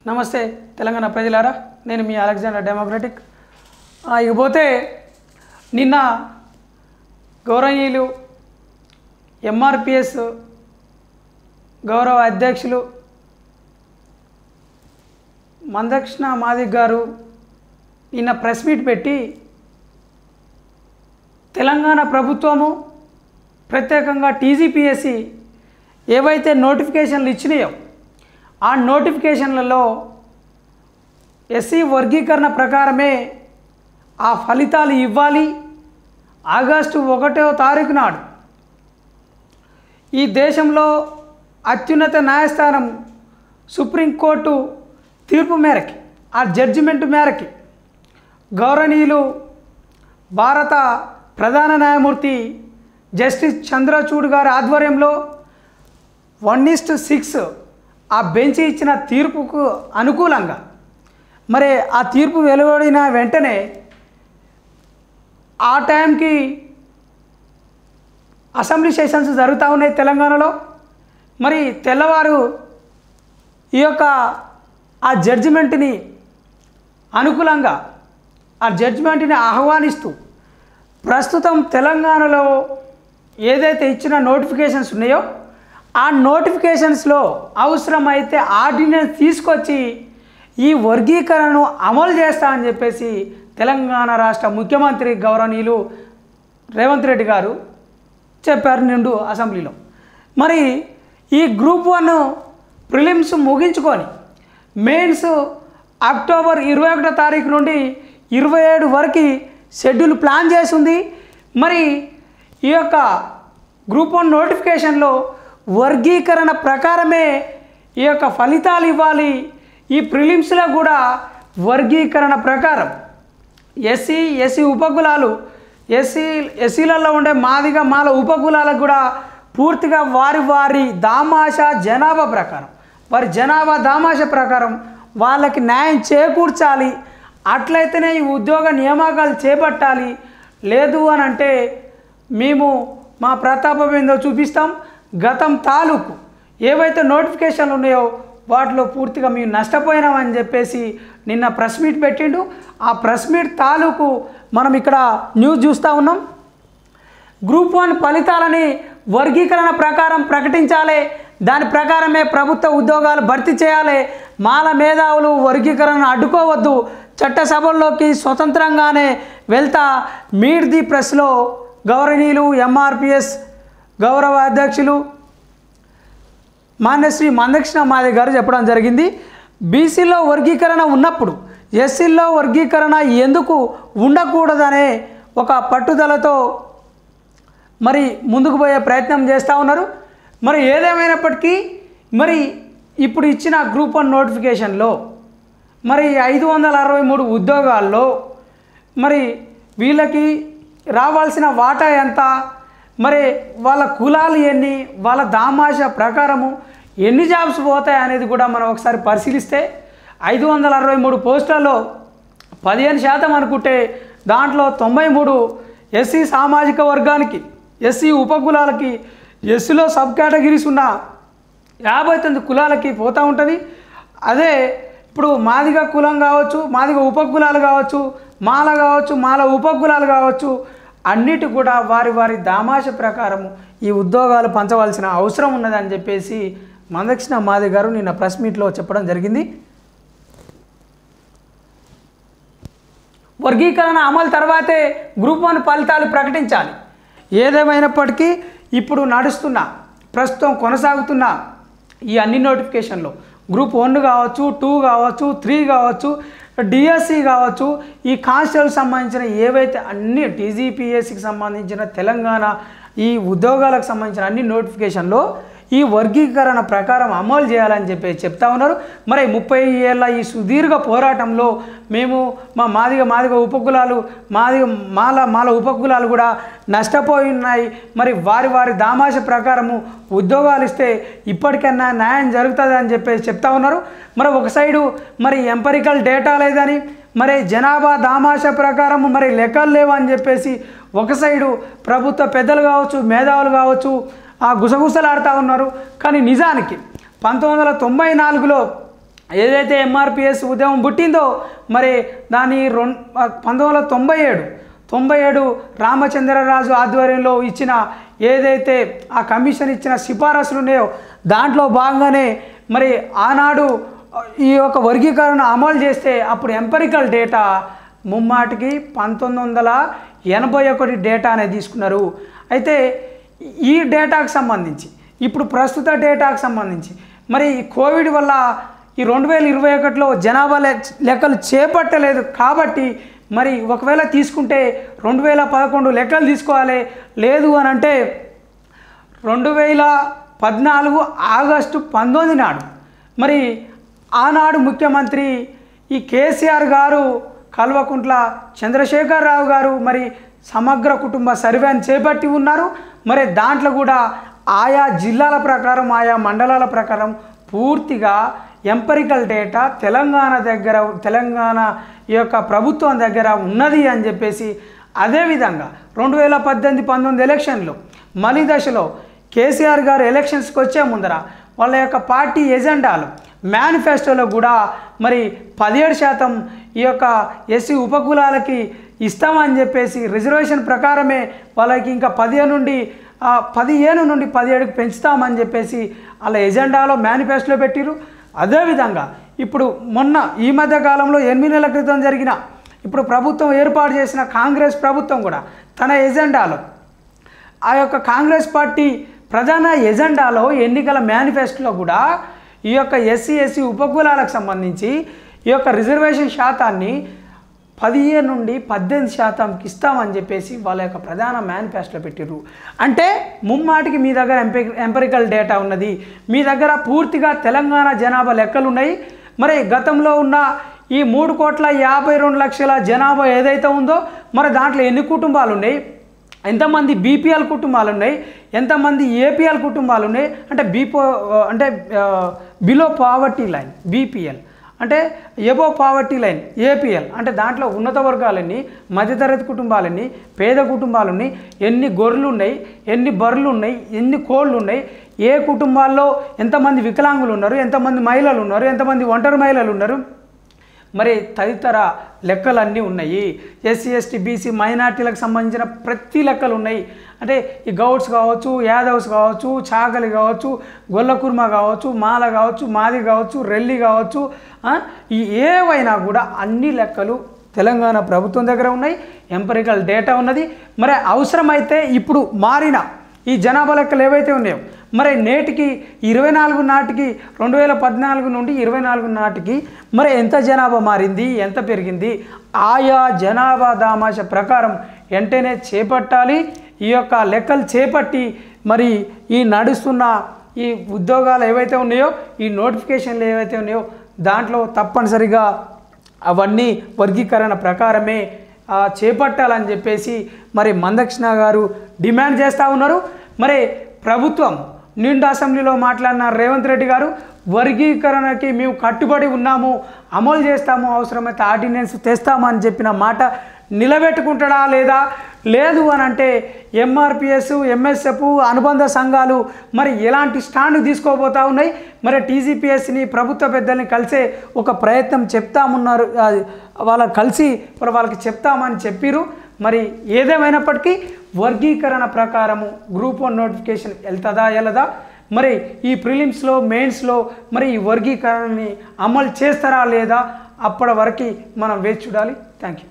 నమస్తే తెలంగాణ ప్రజలారా, నేను మీ అలెగ్జాండర్ డెమోక్రటిక్. ఇకపోతే నిన్న గౌరవనీయులు ఎంఆర్పిఎస్ గౌరవ అధ్యక్షులు మందకృష్ణ మాదిగ గారు నిన్న ప్రెస్ మీట్ పెట్టి తెలంగాణ ప్రభుత్వము ప్రత్యేకంగా టీజీపీఎస్సీ ఏవైతే నోటిఫికేషన్లు ఇచ్చినాయో ఆ నోటిఫికేషన్లలో ఎస్సీ వర్గీకరణ ప్రకారమే ఆ ఫలితాలు ఇవ్వాలి. ఆగస్టు 1వ తారీఖు నాడు ఈ దేశంలో అత్యున్నత న్యాయస్థానం సుప్రీంకోర్టు తీర్పు మేరకి, ఆ జడ్జిమెంట్ మేరకి గౌరవనీయులు భారత ప్రధాన న్యాయమూర్తి జస్టిస్ చంద్రచూడ్ గారి ఆధ్వర్యంలో 1:6 ఆ బెంచ్ ఇచ్చిన తీర్పుకు అనుకూలంగా మరి ఆ తీర్పు వెలువడిన వెంటనే ఆ టైంకి అసెంబ్లీ సెషన్స్ జరుగుతూ ఉన్నాయి తెలంగాణలో. మరి తెల్లవారు ఈ యొక్క ఆ జడ్జిమెంట్ని అనుకూలంగా ఆ జడ్జిమెంట్ని ఆహ్వానిస్తూ ప్రస్తుతం తెలంగాణలో ఏదైతే ఇచ్చిన నోటిఫికేషన్స్ ఉన్నాయో ఆ నోటిఫికేషన్స్లో అవసరమైతే ఆర్డినెన్స్ తీసుకొచ్చి ఈ వర్గీకరణను అమలు చేస్తా అని చెప్పేసి తెలంగాణ రాష్ట్ర ముఖ్యమంత్రి గౌరవనీయులు రేవంత్ రెడ్డి గారు చెప్పారు నిండు అసెంబ్లీలో. మరి ఈ గ్రూప్ 1 ప్రిలిమ్స్ ముగించుకొని మెయిన్స్ అక్టోబర్ 21వ తారీఖు నుండి 27 వరకు షెడ్యూల్ ప్లాన్ చేసింది. మరి ఈ యొక్క గ్రూప్ 1 నోటిఫికేషన్లో వర్గీకరణ ప్రకారమే ఈ యొక్క ఫలితాలు ఇవ్వాలి. ఈ ప్రిలిమ్స్లో కూడా వర్గీకరణ ప్రకారం ఎస్సీ ఉపకులాలు ఎస్సీలలో ఉండే మాదిగ మాల ఉపకులాలకు కూడా పూర్తిగా వారి దామాషా జనాభా ప్రకారం, వారి జనాభా దామాషా ప్రకారం వాళ్ళకి న్యాయం చేకూర్చాలి. అట్లయితేనే ఈ ఉద్యోగ నియామకాలు చేపట్టాలి. లేదు అని అంటే మేము మా ప్రతాపం ఏందో చూపిస్తాం. గతం తాలూకు ఏవైతే నోటిఫికేషన్లు ఉన్నాయో వాటిలో పూర్తిగా మేము నష్టపోయినామని చెప్పేసి నిన్న ప్రెస్ మీట్ పెట్టిండు. ఆ ప్రెస్ మీట్ తాలూకు మనం ఇక్కడ న్యూస్ చూస్తూ ఉన్నాం. గ్రూప్ 1 ఫలితాలని వర్గీకరణ ప్రకారం ప్రకటించాలి, దాని ప్రకారమే ప్రభుత్వ ఉద్యోగాలు భర్తీ చేయాలి. మాల మేధావులు వర్గీకరణను అడ్డుకోవద్దు, చట్టసభల్లోకి స్వతంత్రంగానే వెళ్తా మీట్ ది ప్రెస్లో గౌరవనీయులు ఎంఆర్పిఎస్ గౌరవ అధ్యక్షులు మాన్యశ్రీ మందకృష్ణ మాదిగ గారు చెప్పడం జరిగింది. బీసీలో వర్గీకరణ ఉన్నప్పుడు ఎస్సీల్లో వర్గీకరణ ఎందుకు ఉండకూడదనే ఒక పట్టుదలతో మరి ముందుకు పోయే ప్రయత్నం చేస్తూ ఉన్నారు. మరి ఏదేమైనప్పటికీ మరి ఇప్పుడు ఇచ్చిన గ్రూప్ 1 నోటిఫికేషన్లో మరి 563 ఉద్యోగాల్లో మరి వీళ్ళకి రావాల్సిన వాటా ఎంత, మరి వాళ్ళ కులాలు ఎన్ని, వాళ్ళ దామాషా ప్రకారము ఎన్ని జాబ్స్ పోతాయి అనేది కూడా మనం ఒకసారి పరిశీలిస్తే 563 పోస్టులలో 15% అనుకుంటే దాంట్లో 93 ఎస్సీ సామాజిక వర్గానికి, ఎస్సీ ఉపకులాలకి, ఎస్సీలో సబ్ కేటగిరీస్ ఉన్న 59 కులాలకి పోతూ ఉంటుంది. అదే ఇప్పుడు మాదిగ కులం కావచ్చు, మాదిగ ఉపకులాలు కావచ్చు, మాల కావచ్చు, మాల ఉపకులాలు కావచ్చు, అన్నిటి కూడా వారి దామాష ప్రకారము ఈ ఉద్యోగాలు పంచవలసిన అవసరం ఉన్నదని చెప్పేసి మందకృష్ణ మాదిగ గారు నిన్న ప్రెస్ మీట్లో చెప్పడం జరిగింది. వర్గీకరణ అమలు తర్వాతే గ్రూప్ 1 ఫలితాలు ప్రకటించాలి. ఏదేమైనప్పటికీ ఇప్పుడు ప్రస్తుతం కొనసాగుతున్న ఈ అన్ని నోటిఫికేషన్లో గ్రూప్ 1 కావచ్చు, 2 కావచ్చు, 3 కావచ్చు, డిఎస్సి కావచ్చు, ఈ కానిస్టేబుల్కి సంబంధించిన ఏవైతే అన్ని టీజీపీఎస్సికి సంబంధించిన తెలంగాణ ఈ ఉద్యోగాలకు సంబంధించిన అన్ని నోటిఫికేషన్లో ఈ వర్గీకరణ ప్రకారం అమలు చేయాలని చెప్తా ఉన్నారు. మరి 30 ఏళ్ళ ఈ సుదీర్ఘ పోరాటంలో మేము మా మాదిగ ఉపకులాలు, మాల ఉపకులాలు కూడా నష్టపోయి ఉన్నాయి. మరి వారి దామాష ప్రకారము ఉద్యోగాలు ఇస్తే ఇప్పటికన్నా న్యాయం జరుగుతుంది అని చెప్తా ఉన్నారు. మరి ఒక సైడు మరి ఎంపరికల్ డేటా లేదని, మరి జనాభా దామాషా ప్రకారము మరి లెక్కలు లేవు అని చెప్పేసి ఒక సైడు ప్రభుత్వ పెద్దలు కావచ్చు, మేధావులు కావచ్చు గుసగుసలాడుతూ ఉన్నారు. కానీ నిజానికి 1994లో ఏదైతే ఎంఆర్పిఎస్ ఉద్యమం పుట్టిందో మరి దాని 1997 రామచంద్రరాజు ఆధ్వర్యంలో ఇచ్చిన ఏదైతే ఆ కమిషన్ ఇచ్చిన సిఫారసులు ఉన్నాయో దాంట్లో భాగంగానే మరి ఆనాడు ఈ యొక్క వర్గీకరణ అమలు చేస్తే అప్పుడు ఎంపెరికల్ డేటా ముమ్మాటికి 1981 డేటా అనేది తీసుకున్నారు. అయితే ఈ డేటాకు సంబంధించి ఇప్పుడు ప్రస్తుత డేటాకు సంబంధించి మరి కోవిడ్ వల్ల ఈ 2021లో జనాభా లెక్కలు చేపట్టలేదు కాబట్టి మరి ఒకవేళ తీసుకుంటే 2011 లెక్కలు తీసుకోవాలి, లేదు అని అంటే 2014 ఆగస్టు 19 నాడు మరి ఆనాడు ముఖ్యమంత్రి ఈ కేసీఆర్ గారు కల్వకుంట్ల చంద్రశేఖరరావు గారు మరి సమగ్ర కుటుంబ సర్వేని చేపట్టి ఉన్నారు. మరి దాంట్లో కూడా ఆయా జిల్లాల ప్రకారం ఆయా మండలాల ప్రకారం పూర్తిగా ఎంపెరికల్ డేటా తెలంగాణ ఈ యొక్క ప్రభుత్వం దగ్గర ఉన్నది అని చెప్పేసి, అదేవిధంగా 2018-19 ఎలక్షన్లో మలి దశలో కేసీఆర్ గారు ఎలక్షన్స్కి వచ్చే ముందర వాళ్ళ యొక్క పార్టీ ఎజెండాలు మేనిఫెస్టోలో కూడా మరి 17% ఈ యొక్క ఎస్సీ ఉపకులాలకి ఇస్తామని చెప్పేసి రిజర్వేషన్ ప్రకారమే వాళ్ళకి ఇంకా 15 నుండి 17కి పెంచుతామని చెప్పేసి వాళ్ళ ఎజెండాలో మేనిఫెస్టోలో పెట్టిరు. అదేవిధంగా ఇప్పుడు మొన్న ఈ మధ్య కాలంలో 8 నెలల క్రితం జరిగిన ఇప్పుడు ప్రభుత్వం ఏర్పాటు చేసిన కాంగ్రెస్ ప్రభుత్వం కూడా తన ఎజెండాలో ఆ యొక్క కాంగ్రెస్ పార్టీ ప్రధాన ఎజెండాలో ఎన్నికల మేనిఫెస్టోలో కూడా ఈ యొక్క ఎస్సీ ఉపకులాలకు సంబంధించి ఈ యొక్క రిజర్వేషన్ శాతాన్ని 15 నుండి 18%కి ఇస్తామని చెప్పేసి వాళ్ళ యొక్క ప్రధాన మేనిఫెస్టోలో పెట్టిర్రు. అంటే ముమ్మాటికి మీ దగ్గర ఎంపెరికల్ డేటా ఉన్నది, మీ దగ్గర పూర్తిగా తెలంగాణ జనాభా లెక్కలు ఉన్నాయి. మరి గతంలో ఉన్న ఈ 3,52,00,000 జనాభా ఏదైతే ఉందో మరి దాంట్లో ఎన్ని కుటుంబాలు ఉన్నాయి, ఎంతమంది బీపీఎల్ కుటుంబాలు ఉన్నాయి, ఎంతమంది ఏపీఎల్ కుటుంబాలు ఉన్నాయి, అంటే బిలో పావర్టీ లైన్ బీపీఎల్ అంటే ఎబో పావర్టీ లైన్ ఏపీఎల్ అంటే దాంట్లో ఉన్నత వర్గాలన్నీ, మధ్యతరగతి కుటుంబాలన్నీ, పేద కుటుంబాలన్నీ, ఎన్ని గొర్రెలు ఉన్నాయి, ఎన్ని బర్రెలు ఉన్నాయి, ఎన్ని కోళ్ళు ఉన్నాయి, ఏ కుటుంబాల్లో ఎంతమంది వికలాంగులు ఉన్నారు, ఎంతమంది మహిళలు ఉన్నారు, ఎంతమంది ఒంటరి మహిళలు ఉన్నారు, మరి తదితర లెక్కలన్నీ ఉన్నాయి. ఎస్సీ ఎస్టీ బీసీ మైనార్టీలకు సంబంధించిన ప్రతి లెక్కలు ఉన్నాయి. అంటే ఈ గౌడ్స్ కావచ్చు, యాదవ్స్ కావచ్చు, చాకలి కావచ్చు, గొల్లకుర్మ కావచ్చు, మాల కావచ్చు, మాది కావచ్చు, రెల్లి కావచ్చు, ఈ ఏవైనా కూడా అన్ని లెక్కలు తెలంగాణ ప్రభుత్వం దగ్గర ఉన్నాయి, ఎంపెరికల్ డేటా ఉన్నది. మరి అవసరమైతే ఇప్పుడు మారిన ఈ జనాభా లెక్కలు ఏవైతే ఉన్నాయో మరి నేటికి 24 నాటికి 2014 నుండి 24 నాటికి మరి ఎంత జనాభా మారింది, ఎంత పెరిగింది, ఆయా జనాభా దామాష ప్రకారం వెంటనే చేపట్టాలి. ఈ యొక్క లెక్కలు చేపట్టి మరి ఈ నడుస్తున్న ఈ ఉద్యోగాలు ఏవైతే ఉన్నాయో, ఈ నోటిఫికేషన్లు ఏవైతే ఉన్నాయో దాంట్లో తప్పనిసరిగా అవన్నీ వర్గీకరణ ప్రకారమే చేపట్టాలని చెప్పేసి మరి మందకృష్ణ గారు డిమాండ్ చేస్తూ ఉన్నారు. మరి ప్రభుత్వం నిండు అసెంబ్లీలో మాట్లాడిన రేవంత్ రెడ్డి గారు వర్గీకరణకి మేము కట్టుబడి ఉన్నాము, అమలు చేస్తాము, అవసరమైతే ఆర్డినెన్స్ తెస్తామని చెప్పిన మాట నిలబెట్టుకుంటాడా లేదా, లేదు అని అంటే ఎంఆర్పిఎస్ ఎంఎస్ఎఫ్ అనుబంధ సంఘాలు మరి ఎలాంటి స్టాండ్ తీసుకోబోతా ఉన్నాయి. మరి టీజీపీఎస్ని ప్రభుత్వ పెద్దల్ని కలిసే ఒక ప్రయత్నం చెప్తామన్నారు, వాళ్ళకి కలిసి మరి వాళ్ళకి చెప్తామని చెప్పిరు. మరి ఏదేమైనప్పటికీ వర్గీకరణ ప్రకారము గ్రూప్ 1 నోటిఫికేషన్ వెళ్ళదా, మరి ఈ ప్రిలిమ్స్లో మెయిన్స్లో మరి ఈ వర్గీకరణని అమలు చేస్తారా లేదా, అప్పటి వరకు మనం వేచి చూడాలి. Thank you.